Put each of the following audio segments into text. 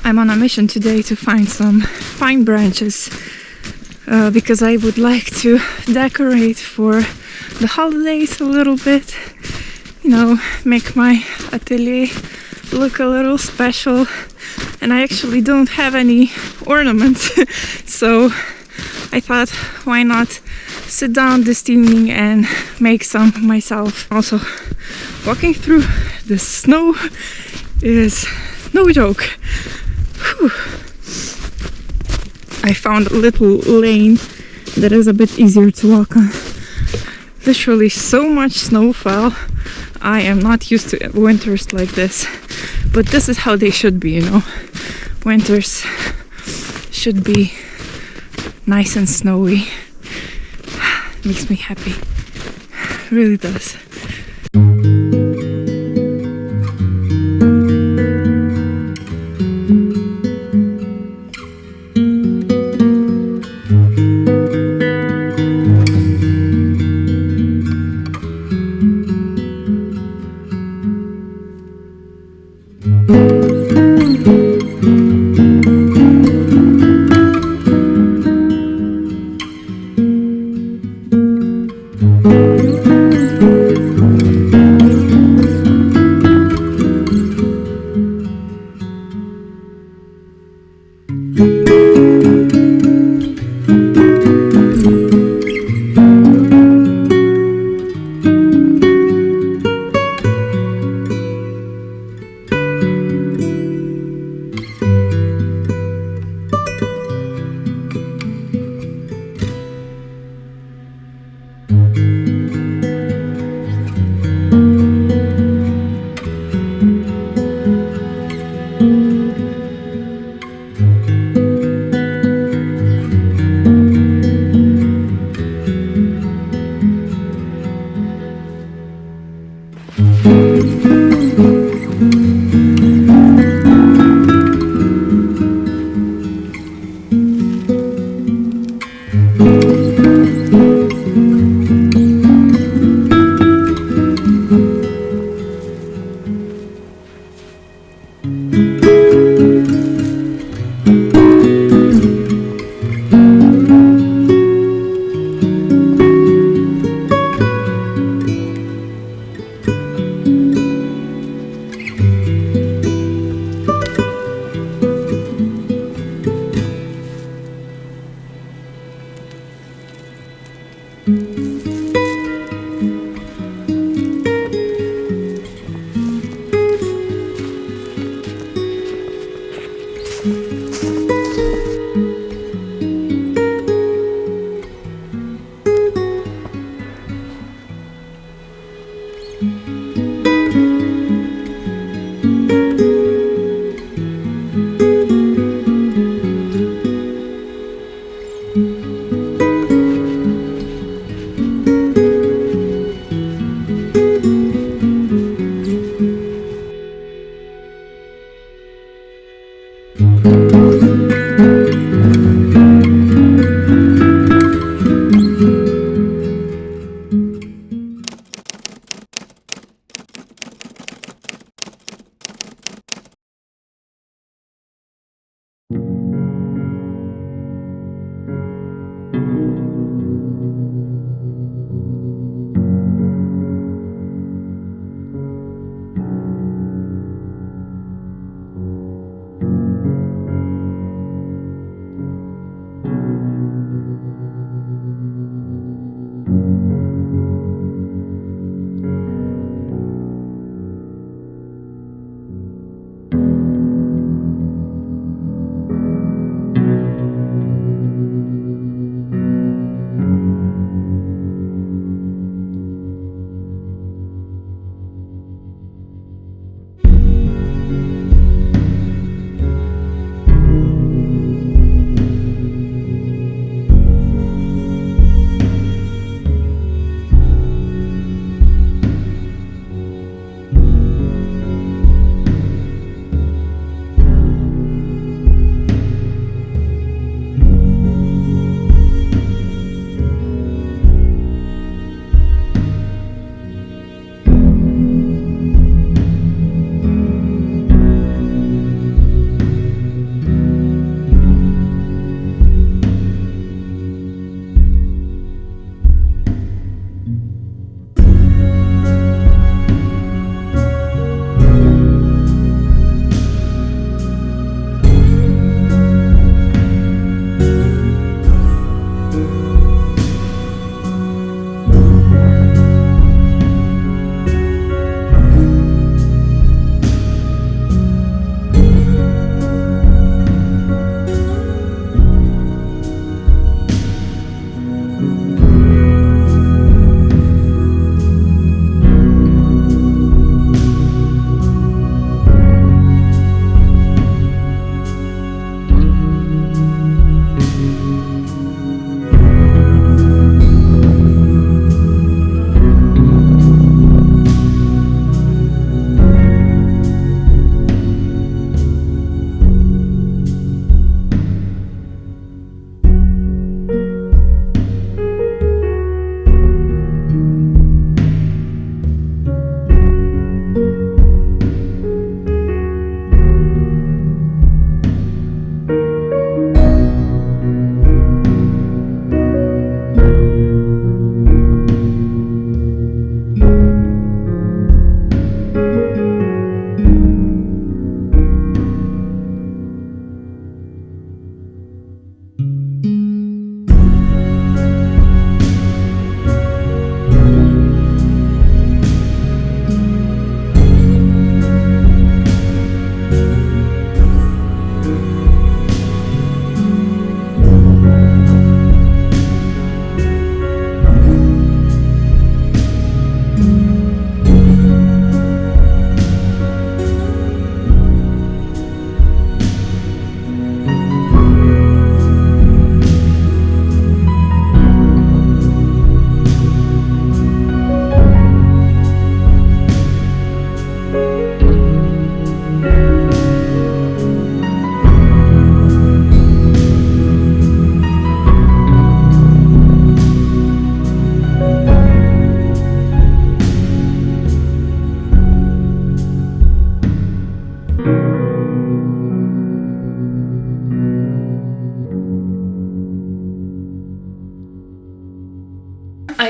I'm on a mission today to find some pine branches because I would like to decorate for the holidays a little bit, you know, make my atelier look a little special. And I actually don't have any ornaments, so I thought, why not sit down this evening and make some myself. Also, walking through the snow is no joke. Whew. I found a little lane that is a bit easier to walk on. Literally so much snow fell. I am not used to winters like this, but this is how they should be, you know. Winters should be nice and snowy. Makes me happy. Really does.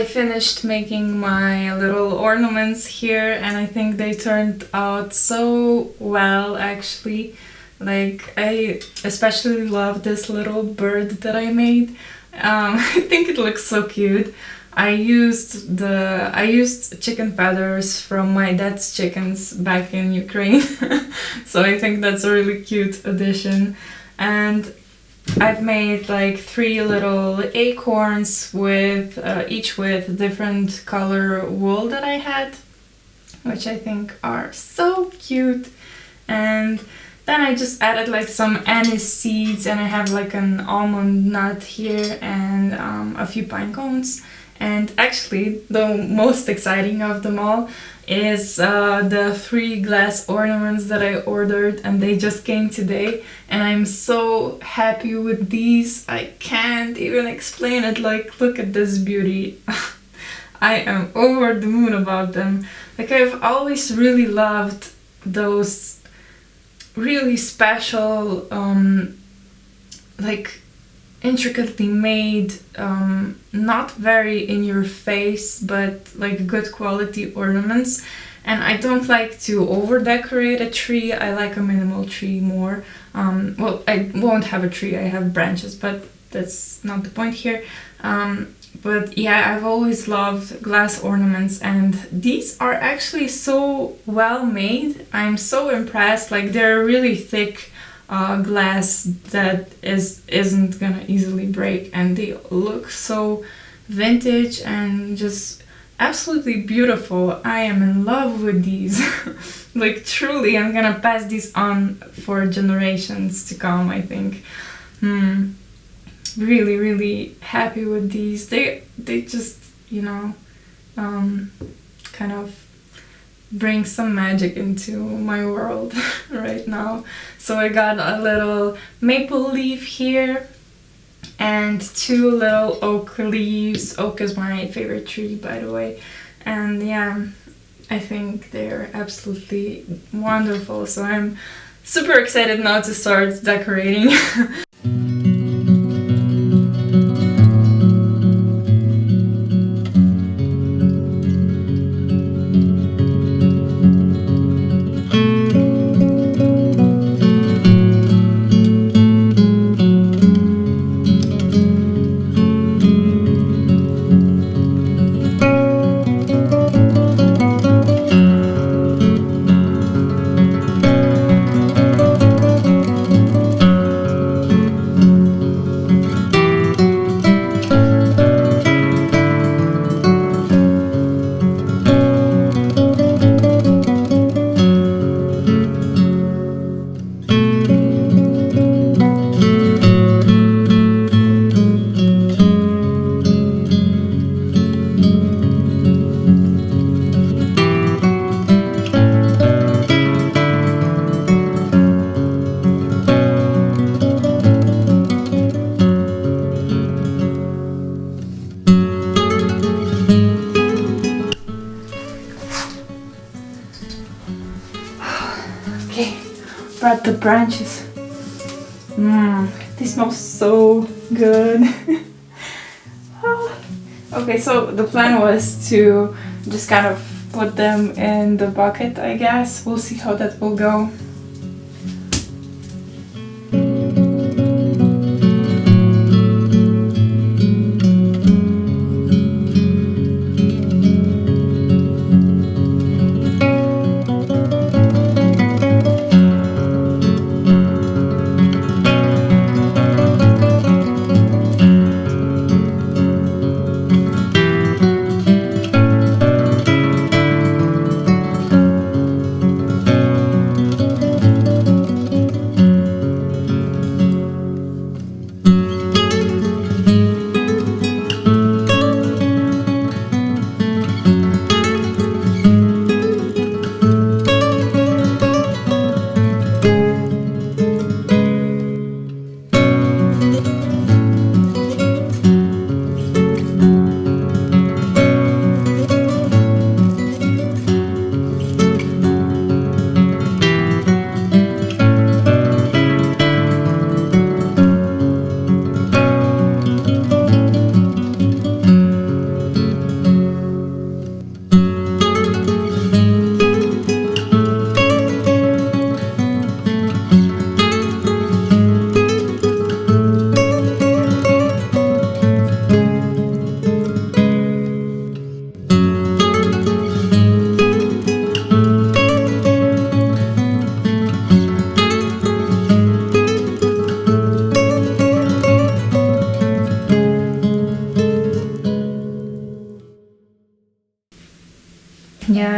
I finished making my little ornaments here, and I think they turned out so well actually. Like, I especially love this little bird that I made. I think it looks so cute. I used chicken feathers from my dad's chickens back in Ukraine, so I think that's a really cute addition. And I've made like 3 little acorns with each with different color wool that I had, which I think are so cute. And then I just added like some anise seeds, and I have like an almond nut here and a few pine cones. And actually, the most exciting of them all is the 3 glass ornaments that I ordered, and they just came today. And I'm so happy with these. I can't even explain it. Like, look at this beauty. I am over the moon about them. Like, I've always really loved those really special, like, intricately made, not very in your face, but like good quality ornaments. And I don't like to over decorate a tree. I like a minimal tree more. Well, I won't have a tree, I have branches, but that's not the point here. But yeah, I've always loved glass ornaments, and these are actually so well made. I'm so impressed. Like, they're really thick glass that isn't gonna easily break, and they look so vintage and just absolutely beautiful. I am in love with these. Like, truly, I'm gonna pass these on for generations to come, I think. Really, really happy with these. They just, you know, kind of bring some magic into my world right now. So I got a little maple leaf here and 2 little oak leaves. Oak is my favorite tree, by the way. And yeah, I think they're absolutely wonderful. So I'm super excited now to start decorating. Brought the branches. They smell so good. Okay, so the plan was to just kind of put them in the bucket, I guess. We'll see how that will go.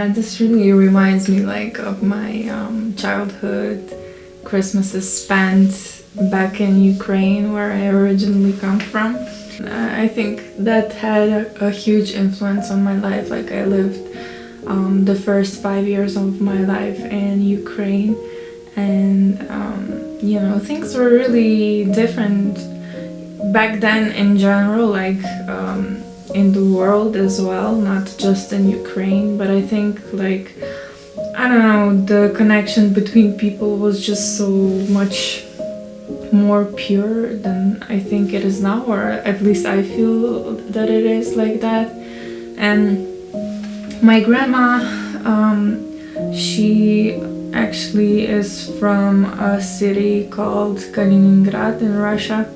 this really reminds me like of my childhood Christmases spent back in Ukraine, where I originally come from. I think that had a huge influence on my life. Like I lived the first 5 years of my life in Ukraine, and you know, things were really different back then in general, like in the world as well, not just in Ukraine. But I think like, I don't know, the connection between people was just so much more pure than I think it is now, or at least I feel that it is like that. And my grandma, she actually is from a city called Kaliningrad in Russia.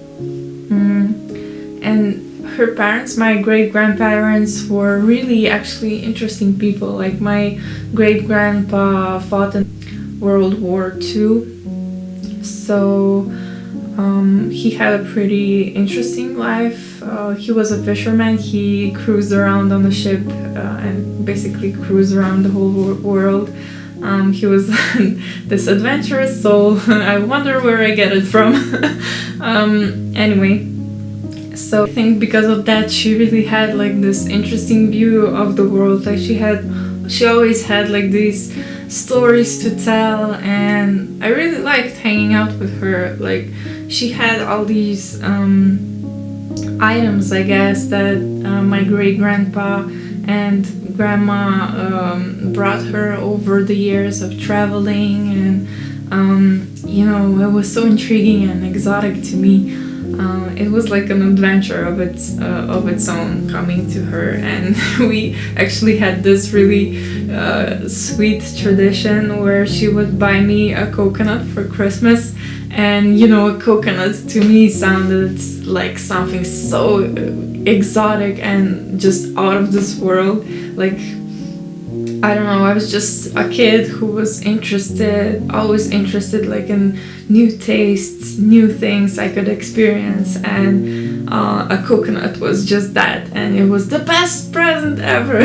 And her parents, my great-grandparents, were really actually interesting people. Like my great-grandpa fought in World War II, so he had a pretty interesting life. He was a fisherman. He cruised around on a ship and basically cruised around the whole world. He was this adventurous soul. I wonder where I get it from. Anyway, so I think because of that, she really had like this interesting view of the world. Like she always had like these stories to tell, and I really liked hanging out with her. Like she had all these items, I guess, that my great-grandpa and grandma brought her over the years of traveling, and you know, it was so intriguing and exotic to me. It was like an adventure of its own coming to her. And we actually had this really sweet tradition where she would buy me a coconut for Christmas. And you know, a coconut to me sounded like something so exotic and just out of this world. Like, I don't know, I was just a kid who was always interested like in new tastes, new things I could experience, and a coconut was just that, and it was the best present ever.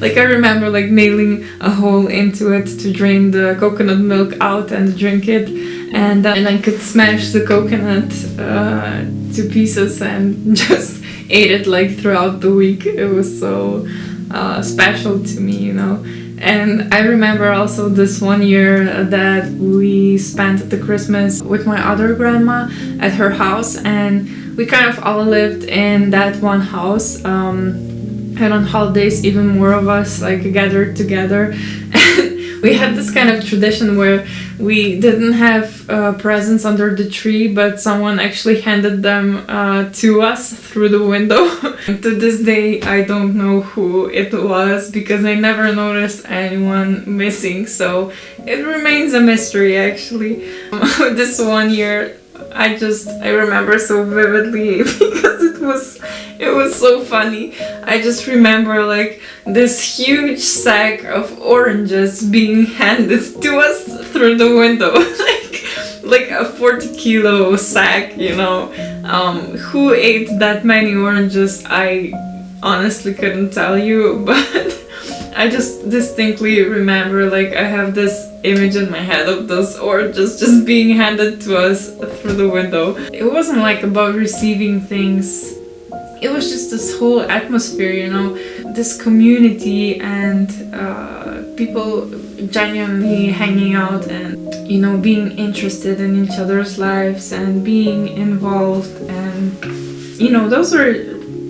Like I remember like nailing a hole into it to drain the coconut milk out and drink it, and then I could smash the coconut to pieces and just ate it like throughout the week. It was so special to me, you know. And I remember also this one year that we spent the Christmas with my other grandma at her house, and we kind of all lived in that one house. And on holidays, even more of us like gathered together. And we had this kind of tradition where we didn't have presents under the tree, but someone actually handed them to us through the window. To this day, I don't know who it was because I never noticed anyone missing, so it remains a mystery actually. This one year, I remember so vividly because it was so funny. I just remember like this huge sack of oranges being handed to us through the window. like a 40-kilo sack, you know. Who ate that many oranges? I honestly couldn't tell you, but I just distinctly remember, like, I have this image in my head of those oranges just being handed to us through the window. It wasn't like about receiving things. It was just this whole atmosphere, you know, this community and people genuinely hanging out and, you know, being interested in each other's lives and being involved. And, you know, those were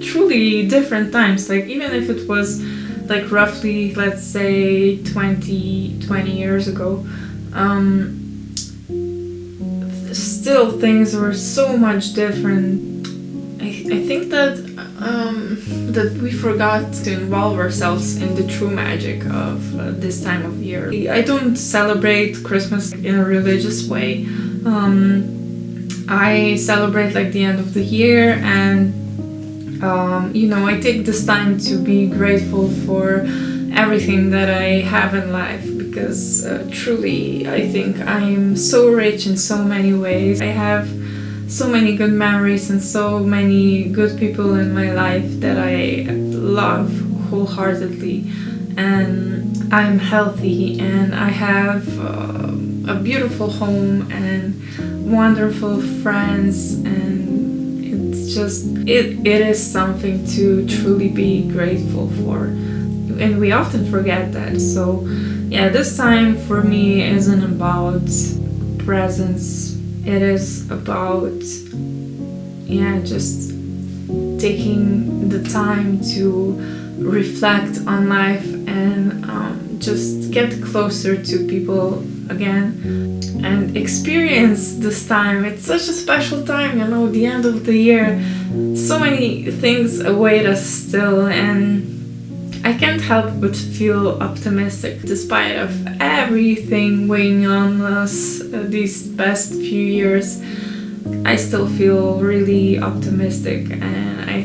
truly different times. Like, even if it was like roughly, let's say 20 years ago, still things were so much different. I think that we forgot to involve ourselves in the true magic of this time of year. I don't celebrate Christmas in a religious way. I celebrate like the end of the year, and you know, I take this time to be grateful for everything that I have in life, because truly I think I'm so rich in so many ways. I have so many good memories and so many good people in my life that I love wholeheartedly. And I'm healthy and I have a beautiful home and wonderful friends, and it's just it is something to truly be grateful for, and we often forget that. So yeah, this time for me isn't about presents. It is about just taking the time to reflect on life and just get closer to people again and experience this time. It's such a special time, the end of the year. So many things await us still, and I can't help but feel optimistic despite of everything weighing on us these past few years. I still feel really optimistic, and I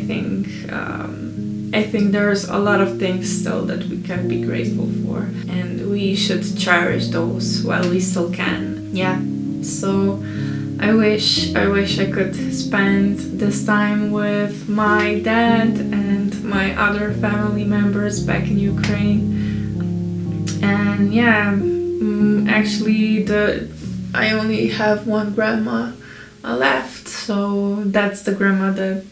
think there's a lot of things still that we can be grateful for, and we should cherish those while we still can. Yeah. So I wish I could spend this time with my dad and my other family members back in Ukraine. And actually I only have one grandma left, so that's the grandma that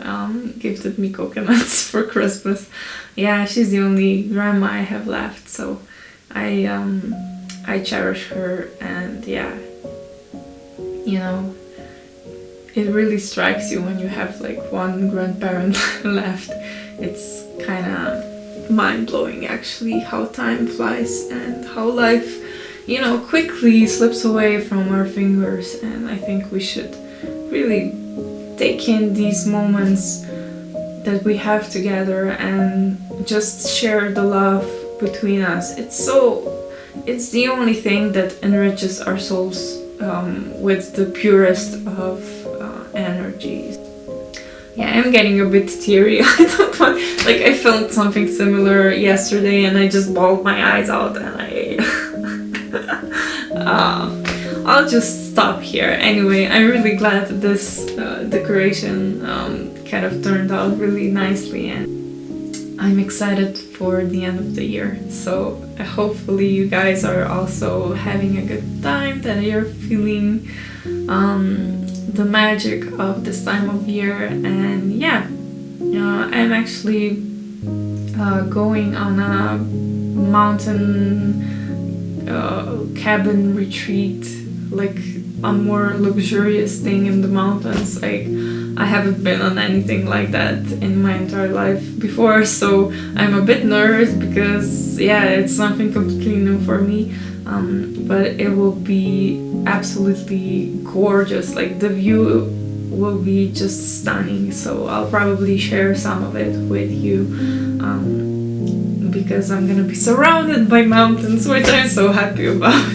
gifted me coconuts for Christmas. Yeah, she's the only grandma I have left, so I cherish her. And it really strikes you when you have like one grandparent left. It's kind of mind-blowing actually how time flies and how life quickly slips away from our fingers. And I think we should really take in these moments that we have together and just share the love between us. It's the only thing that enriches our souls with the purest of energies. Yeah, I'm getting a bit teary. I don't want, I filmed something similar yesterday and I just bawled my eyes out, and I'll just stop here. Anyway, I'm really glad that this decoration kind of turned out really nicely, and I'm excited for the end of the year. So hopefully you guys are also having a good time, that you're feeling the magic of this time of year. And I'm actually going on a mountain cabin retreat, like a more luxurious thing in the mountains. I haven't been on anything like that in my entire life before, so I'm a bit nervous because it's something completely new for me, but it will be absolutely gorgeous. Like, the view will be just stunning, so I'll probably share some of it with you, because I'm gonna be surrounded by mountains, which I'm so happy about.